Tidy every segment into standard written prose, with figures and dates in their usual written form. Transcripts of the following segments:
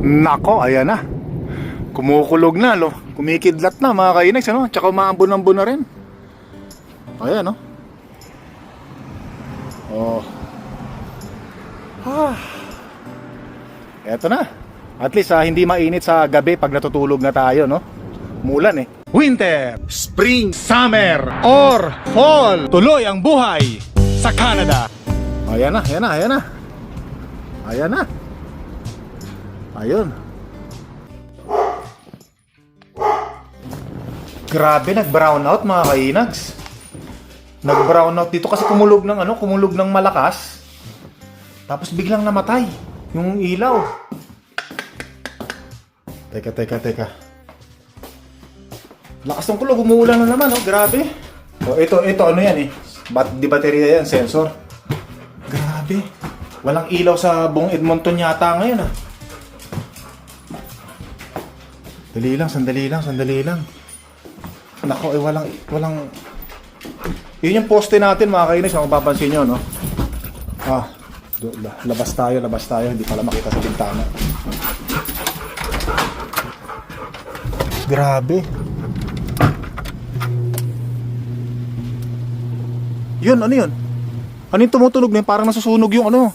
Nako, ayan na. Kumukulog na, lo. Kumikidlat na, mga kainags, ano? Tsaka umaambon-ambon na rin. Ayan, no? Oh. Eto na. At least, hindi mainit sa gabi pag natutulog na tayo, no? Mulan, eh. Winter, Spring, Summer, or Fall. Tuloy ang buhay sa Canada. Ayan na, ayan na, ayan na. Ayan na. Ayun. Grabe, nag-brownout mga kainags. Nag-brownout dito kasi kumulog ng malakas. Tapos biglang namatay yung ilaw. Teka. Lakas ng kulog, umuulan na naman, oh. Grabe. Oh, ito ano yan eh. Di baterya yan, sensor. Grabe. Walang ilaw sa buong Edmonton yata ngayon, ah. Sandali lang. Nako, walang... Yun yung poste natin, mga kainis, kung mapapansin nyo, no? Labas tayo. Hindi pala makita sa bintana. Grabe. Yun, ano yun? Ano yung tumutunog na yun? Parang nasusunog yung ano.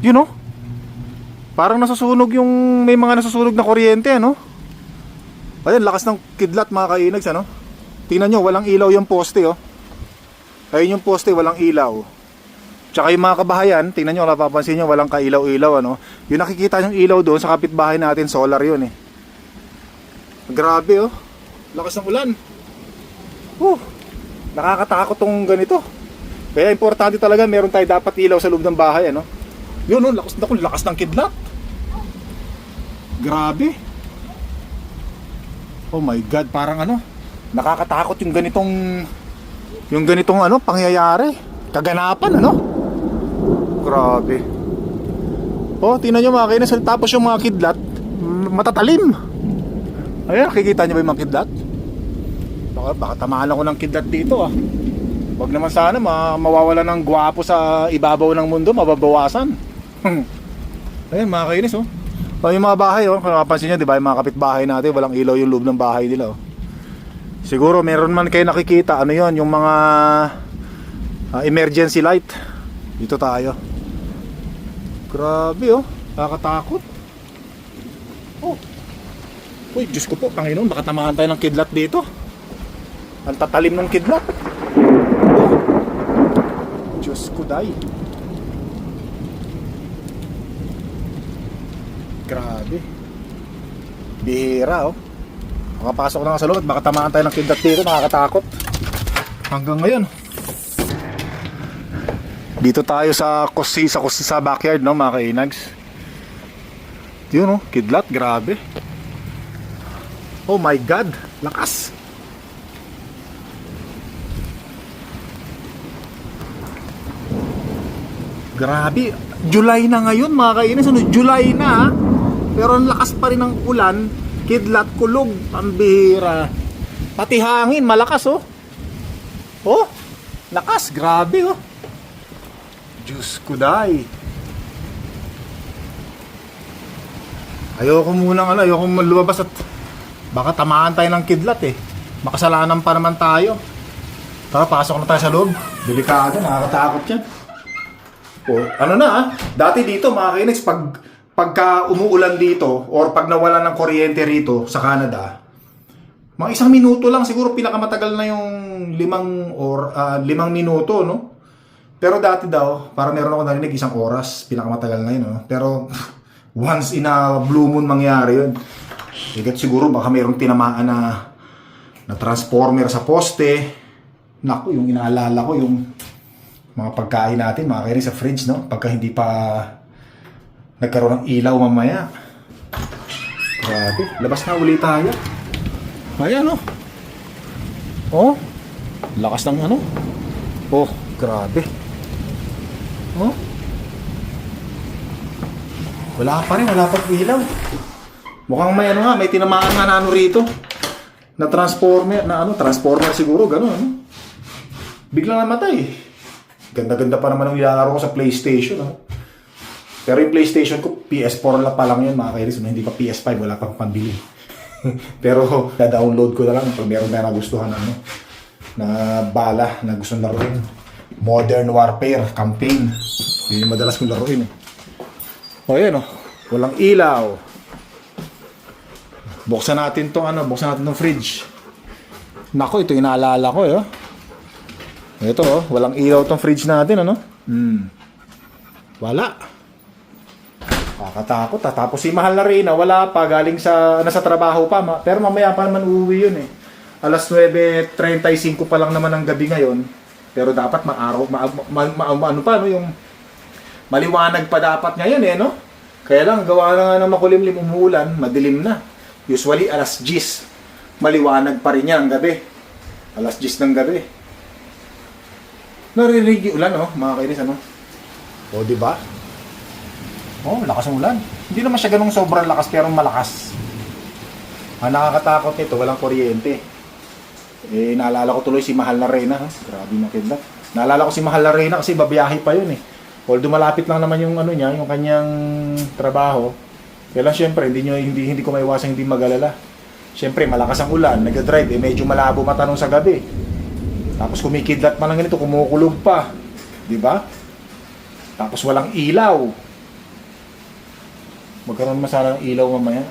Yun, no? Parang nasusunog yung... May mga nasusunog na kuryente, ano? Ayan, lakas ng kidlat, mga kainags, ano? Tingnan nyo, walang ilaw yung poste, oh. Ayun yung poste, walang ilaw. Tsaka yung mga kabahayan, tingnan nyo, napapansin nyo, walang kailaw-ilaw, ano? Yung nakikita yung ilaw doon sa kapitbahay natin, solar yun, eh. Grabe, oh. Lakas ng ulan. Nakakatakot tong ganito. Kaya importante talaga, meron tayo dapat ilaw sa loob ng bahay, ano? Yun, oh, lakas ng kidlat. Grabe. Oh my God, parang ano, nakakatakot yung ganitong ano, pangyayari. Kaganapan, ano? Grabe. Oh, tingnan nyo mga kainis, tapos yung mga kidlat, matatalim. Ayan, nakikita nyo ba yung mga kidlat? Baka tamaan ako ng kidlat dito, ah. Wag naman sana mawawala ng gwapo sa ibabaw ng mundo, mababawasan. Ayan mga kainis, oh. Yung mga bahay, oh, kung napansin nyo, di ba, yung mga kapitbahay natin, walang ilaw yung loob ng bahay nila, oh. Siguro meron man kayo nakikita, ano yon, yung mga emergency light. Dito tayo. Grabe, oh, nakakatakot. Oh. Uy, Diyos ko po, Panginoon, baka tamaan tayo ng kidlat dito. Ang tatalim ng kidlat. Oh. Diyos ko, day. Grabe. Bihira, oh. Makapasok na nga sa loob, baka tamaan tayo ng kidlat dito, nakakatakot. Hanggang ngayon. Dito tayo sa backyard, no, mga kainags. Yun, oh, kidlat, grabe. Oh my God, lakas. Grabe, July na ngayon, mga kainis, ano, July na, pero ang lakas pa rin ng ulan, kidlat, kulog, pambihira. Pati hangin, malakas, oh. Oh, lakas, grabe, oh. Diyos ko, day. Ayoko lumabas at baka tamaan tayo ng kidlat, eh. Makasalanan pa naman tayo. Tara, pasok na tayo sa loob. Delikado, nakakatakot yan. Oh, ano na, ah. Dati dito, mga kainis, pagka umuulan dito or pag nawala ng kuryente rito sa Canada, mga 1 minuto lang, siguro pinakamatagal na yung 5 minuto, no? Pero dati daw, parang meron ako narinig 1 oras, pinakamatagal na yun, no? Pero once in a blue moon mangyari yun. Igat siguro baka mayroong tinamaan na transformer sa poste. Naku, yung inaalala ko, yung mga pagkain natin, mga kainis sa fridge, no? Pagka hindi pa nagkaroon ng ilaw mamaya. Grabe, labas na ulit tayo. Ayan, no? Oh, lakas ng ano? Oh, grabe. Oh, wala pa ilaw. Mukhang may ano nga, may tinamaan nga na ano rito, na transformer siguro, gano'n, ano? Biglang namatay. Ganda-ganda pa naman ang ilalaro ko sa PlayStation, no? Pero yung PlayStation ko, PS4 lang pa lang yun mga kainis. Hindi pa PS5, wala pang pambili. Pero na-download ko na lang pag meron na nagustuhan na bala na gusto laruin. Modern Warfare campaign. Yun yung madalas kong laruin eh. O yan o, walang ilaw. Buksan natin tong fridge. Nako, ito yung naalala ko eh. Ito oh, walang ilaw tong fridge natin ano. Wala. Kakatakot ah. Tapos si mahal na Reyna, wala pa, galing sa nasa trabaho pa. Pero mamaya pa naman uuwi yun eh. Alas 9:35 pa lang naman ng gabi ngayon. Pero dapat maaraw, ano pa no, yung maliwanag pa dapat ngayon eh no. Kaya lang gawa na nga ng makulimlim, umuulan, madilim na. Usually alas 10, maliwanag pa rin yan ang gabi. Alas 10 ng gabi. Naririnig yung ulan oh, mga kainis ano. O di ba? Oh, lakas ng ulan. Hindi naman siya ganung sobrang lakas pero malakas. Ang nakakatakot nito, walang kuryente. Eh, naalala ko tuloy si Mahal na Reyna. Grabe na kidlat. Naalala ko si Mahal na Reyna kasi babiyahe pa yun eh. Although malapit lang naman yung ano niya, yung kanyang trabaho. Kaya lang syempre, hindi ko maiwasang hindi mag-alala. Syempre, malakas ang ulan, nag-drive, eh medyo malabo matanong sa gabi. Tapos kumikidlat pa lang ganito, kumukulog pa. Di ba? Tapos walang ilaw. Magkaroon masala ng ilaw mamaya.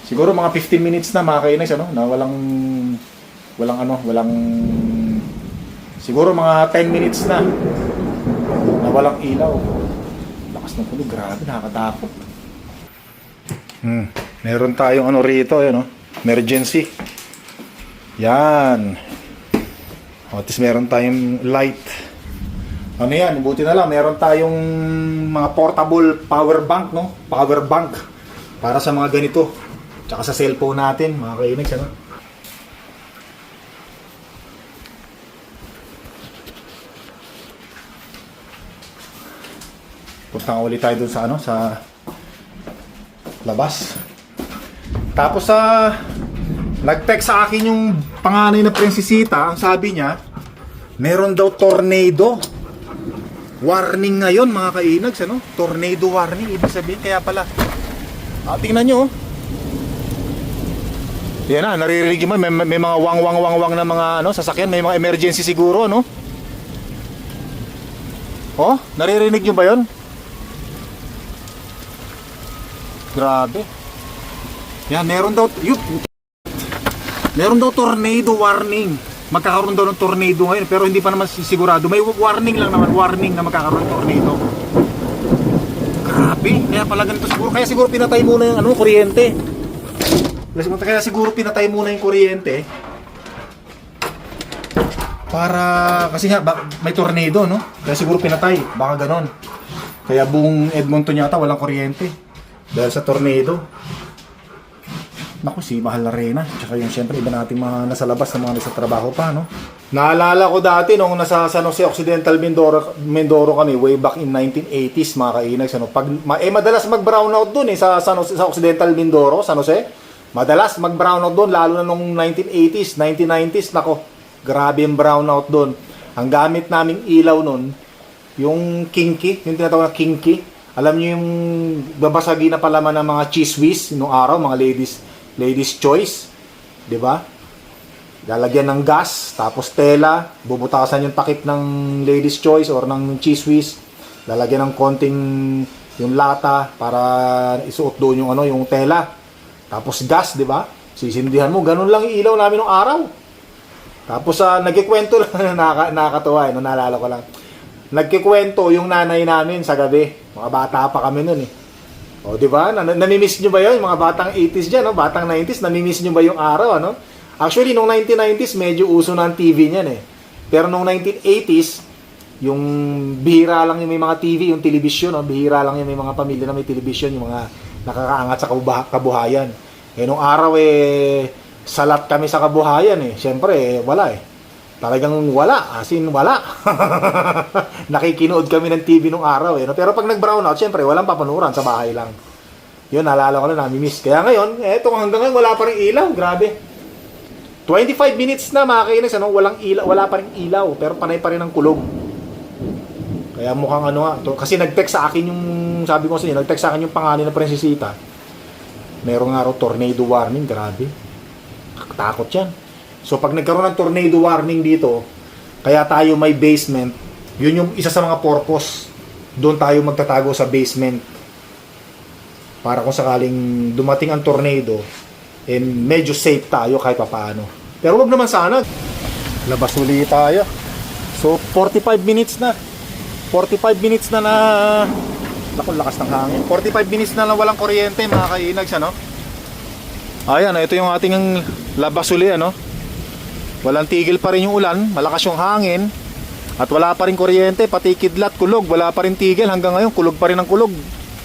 Siguro mga 15 minutes na mga kainis, ano, na walang siguro mga 10 minutes na walang ilaw. Lakas ng kulog, grabe, nakakatakot. Meron tayong ano rito, ano, emergency. Yan. At least meron tayong light. Ano yan, buti na lang, meron tayong mga portable power bank, no? Power bank para sa mga ganito. Tsaka sa cellphone natin, mga kainags, ano? Punta ulit tayo dun sa ano, sa labas. Tapos nag-text sa akin yung panganay na prinsesita, ang sabi niya, meron daw tornado warning ngayon mga kainags, ano? Tornado warning, ibig sabihin kaya pala. Tingnan nyo, oh. Yan na, naririnig mo, may mga wang na mga ano, sasakyan, may mga emergency siguro, no? Oh, naririnig nyo ba yun? Grabe. Yan, meron daw tornado warning. Magkakaroon daw ng tornado ngayon, pero hindi pa naman sigurado. May warning lang naman, warning na magkakaroon ng tornado. Grabe, kaya pala ganito siguro. Kaya siguro pinatay muna yung ano, kuryente. Kaya siguro pinatay muna yung kuryente. Para, kasi nga, may tornado, no? Kaya siguro pinatay, baka ganon. Kaya buong Edmonton yata walang kuryente. Dahil sa tornado. Naku, si Mahal na Reyna. Tsaka yung siyempre iba natin mga nasa labas na mga nasa trabaho pa, no? Naalala ko dati nung nasa San Jose Occidental Mindoro kami way back in 1980s mga kainags, ano? Madalas mag-brownout doon sa Occidental Mindoro, San Jose. Madalas mag-brownout doon lalo na nung 1980s, 1990s. Nako, grabe yung brownout doon. Ang gamit naming ilaw noon, yung kinky, yung tinatawag na kinky. Alam niyo yung babasagi na palaman ng mga cheese whiz nung araw, mga ladies choice, 'di ba? Lalagyan ng gas, tapos tela, bubutasan yung takip ng ladies choice or ng cheese whiz. Lalagyan ng konting yung lata para isuot doon yung ano, yung tela. Tapos gas, 'di ba? Sisindihan mo, ganun lang yung ilaw namin nung araw. Tapos nagkikwento lang, nakakatuwa, naalala ko lang. Nagkikwento yung nanay namin sa gabi. Mga bata pa kami noon eh. O, di ba? Namimiss nyo ba yun? Yung mga batang 80s dyan, no? Batang 90s, namimiss nyo ba yung araw, ano? Actually, nung 1990s, medyo uso na ang TV niyan, eh. Pero nung 1980s, yung bihira lang yung may mga TV, yung television, no? Bihira lang yung may mga pamilya na may television, yung mga nakakaangat sa kabuhayan. Eh, nung araw, salat kami sa kabuhayan, eh. Siyempre, wala, eh. Talagang wala, as in wala. Nakikinood kami ng TV nung araw eh. No? Pero pag nag-brownout, syempre walang papanuran, sa bahay lang. Yun, naalala ko na, nami-miss. Kaya ngayon, hanggang ngayon wala pa rin ilaw, grabe. 25 minutes na mga kainis, ano? Walang ilaw, wala pa rin ilaw, pero panay pa rin ang kulog. Kaya mukhang ano nga, kasi nag-text sa akin yung, sabi ko sa inyo, nag-text sa akin yung pangalan ng Prinsesita. Meron nga raw tornado warning, grabe. Takot yan. So pag nagkaroon ng tornado warning dito, kaya tayo may basement, yun yung isa sa mga purpose. Doon tayo magtatago sa basement. Para kung sakaling dumating ang tornado, medyo safe tayo kahit papaano. Pero wag naman sana. Labas ulit tayo. So 45 minutes na. 45 minutes na naku, lakas ng hangin. 45 minutes na lang walang kuryente, mga kainags, ano? Ayan, ito yung ating labas uli, ano? Walang tigil pa rin yung ulan, malakas yung hangin, at wala pa rin kuryente, pati kidlat, kulog, wala pa rin tigil hanggang ngayon, kulog pa rin ang kulog.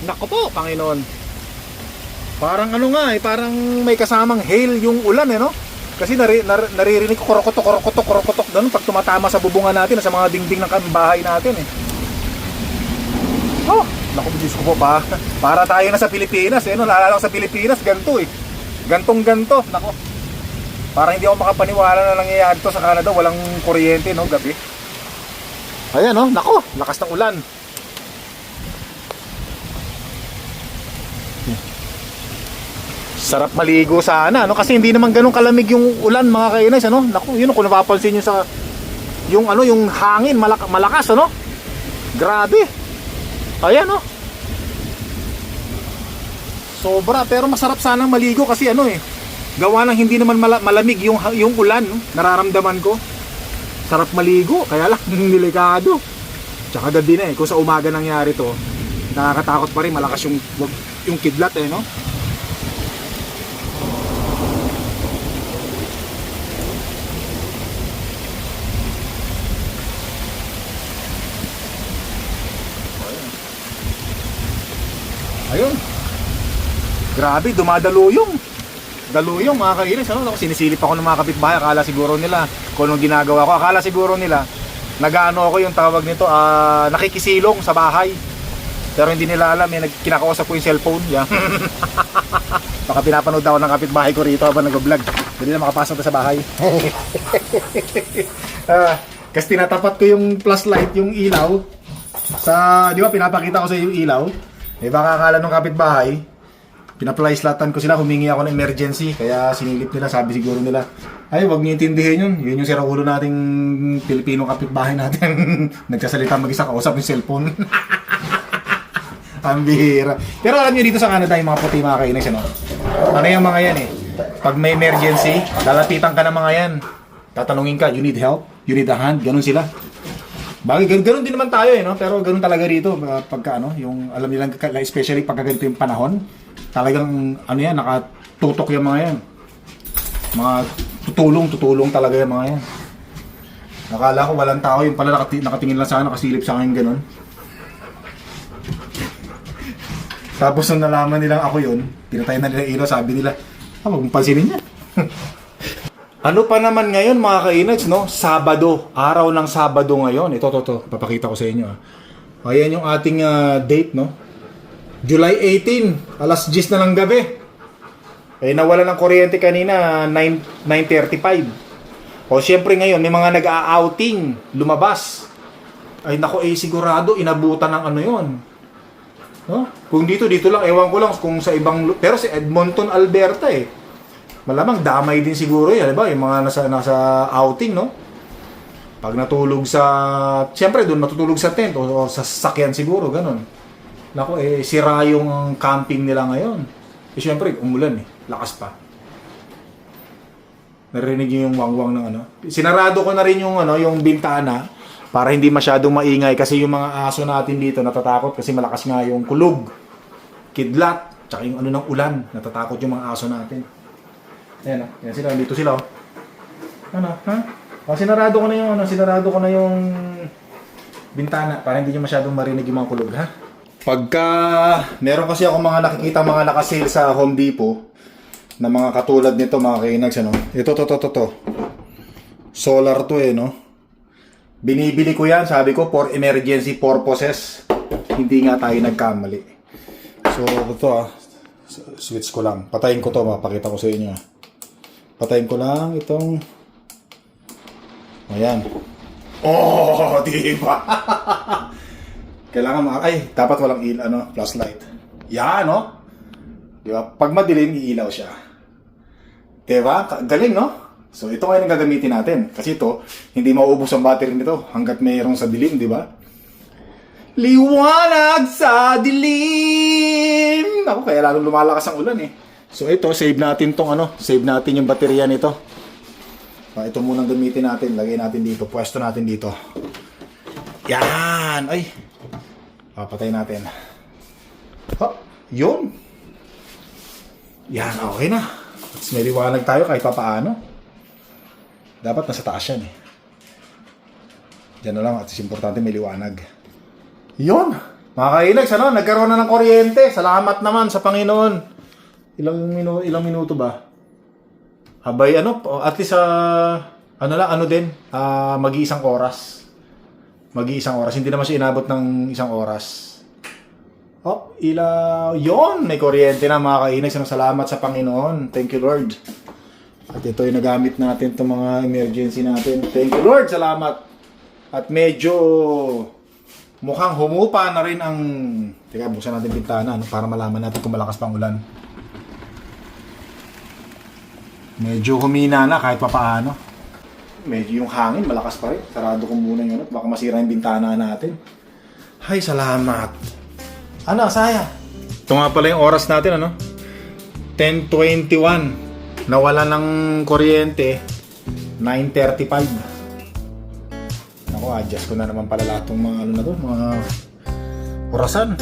Nako po, Panginoon. Parang ano nga parang may kasamang hail yung ulan, no? Kasi naririnig ko korokotok doon pag tumatama sa bubungan natin, sa mga dingding ng bahay natin, Oh, naku, Diyos ko po pa. Para tayo na sa Pilipinas, no? Naalala ko sa Pilipinas, ganito, Gantong-ganto, nako. Parang hindi ako makapaniwala na nangyayari to sa Canada, walang kuryente, no, gabi. Ayan, no, nako, lakas ng ulan. Sarap maligo sana, no? Kasi hindi naman ganun kalamig yung ulan, mga kainay, ano? Naku, yun, kung napapansin nyo sa yung ano, yung hangin malakas, ano? Grabe. Ayan, no? Sobra, pero masarap sanang maligo kasi ano gawa ng hindi naman malamig yung ulan, no? Nararamdaman ko. Sarap maligo, kaya lang delikado. Tsaka gabi na kung sa umaga nangyari to, nakakatakot pa rin, malakas yung kidlat, no? Ayun. Grabe, dumadaluyong. Daluyong, mga kainis, ano? Sinisilip ako ng mga kapitbahay, akala siguro nila kung anong ginagawa ko. Akala siguro nila nag-ano ako, yung tawag nito, nakikisilong sa bahay. Pero hindi nila alam, kinakausap ko yung cellphone. Yeah. Baka pinapanood ako ng kapitbahay ko rito habang nag-vlog. Hindi na makapasok na sa bahay. Kasi tinatapat ko yung flashlight, yung ilaw. Di ba pinapakita ko sa yung ilaw? Baka akala ng kapitbahay, pinapalaislatan ko sila, humingi ako ng emergency. Kaya sinilip nila, sabi siguro nila, ay, wag niyo intindihin yun. Yun yung siraulo nating Pilipino kapitbahay natin. Nagsasalita mag-isa, kausap yung cellphone. Ang bihira. Pero alam niyo dito sa Canada, yung mga puti, mga kainis, ano? Ano yung mga yan Pag may emergency, lalapitan ka ng mga yan. Tatanungin ka, you need help? You need a hand? Ganun sila. Bagay, ganun din naman tayo, no? Pero ganun talaga rito, pagka yung alam nilang, especially pagka ganito yung panahon, talagang, nakatutok yung mga yan. Mga tutulong talaga yung mga yan. Nakala ko walang tao, yung pala nakatingin lang sa akin, nakasilip sa akin ganun. Tapos nung nalaman nilang ako yun, pinatay na nila ilaw, sabi nila, wag mong pansinin niya. Ano pa naman ngayon, mga kainags, no? Sabado, araw ng Sabado ngayon. Ito, papakita ko sa inyo. Ayan yung ating date, no? July 18, alas 10 na ng gabi. Nawala ng kuryente kanina, 9:35. O syempre ngayon, may mga nag-a-outing, lumabas. Ay nako, sigurado, inabutan ng ano yun. No? Kung dito lang, ewan ko lang kung sa ibang, pero sa Edmonton, Alberta malamang damay din siguro yan, diba? Yung mga nasa outing, no? Pag natulog siyempre doon natutulog sa tent o sa sasakyan siguro, ganun. Nako, sira yung camping nila ngayon. Siyempre, umulan lakas pa. Narinig yung wangwang ng ano. Sinarado ko na rin yung yung bintana para hindi masyadong maingay kasi yung mga aso natin dito natatakot kasi malakas nga yung kulog, kidlat, tsaka yung ng ulan, natatakot yung mga aso natin. Ayan yan sila, dito sila. Sinarado ko na yung bintana para hindi nyo masyadong marinig yung mga kulog, ha? Pagka meron kasi ako mga nakikita mga nakasale sa Home Depot na mga katulad nito, mga kainags, ito solar to, no? Binibili ko yan, sabi ko, for emergency purposes. Hindi nga tayo nagkamali. So ito, switch ko lang, patayin ko to, mapakita ko sa inyo. Patayin ko lang itong, ayan. Oh, di ba? Kailangan dapat walang flashlight. Yan, no? Di ba? Pag madilim, iilaw siya. Di ba? Galing, no? So, ito ngayon ang gagamitin natin. Kasi ito, hindi mauubos ang battery nito hanggat mayroong sa dilim, di ba? Liwanag sa dilim! Ako, kaya lalong lumalakas ang ulan, eh. So, ito, save natin yung baterya nito. Ito munang gamitin natin. Lagay natin dito. Pwesto natin dito. Yan! Ay! Papatay natin. Yun! Yan, okay na. Tapos may liwanag tayo kahit papaano. Dapat nasa taas yan eh. Diyan na lang at importante may liwanag. Yun! Mga kailags, nagkaroon na ng kuryente. Salamat naman sa Panginoon. Ilang minuto ba? Habay at least mag-iisang oras. Mag-iisang oras. Hindi naman siya inabot ng isang oras. Yon! May kuryente na mga kainags. Salamat sa Panginoon. Thank you, Lord. At ito yung nagamit natin itong mga emergency natin. Thank you, Lord. Salamat. At medyo mukhang humupa na rin ang... Teka, buksan natin bintana para malaman natin kung malakas pang ulan. Medyo humina na kahit papaano. Medyo yung hangin, malakas pa rin. Sarado ko muna yun. Baka masira yung bintana natin. Hay, salamat. Saya? Ito nga pala yung oras natin, 10:21. Nawala ng kuryente, 9:35. Ako, adjust ko na naman pala lahat ng mga mga orasan.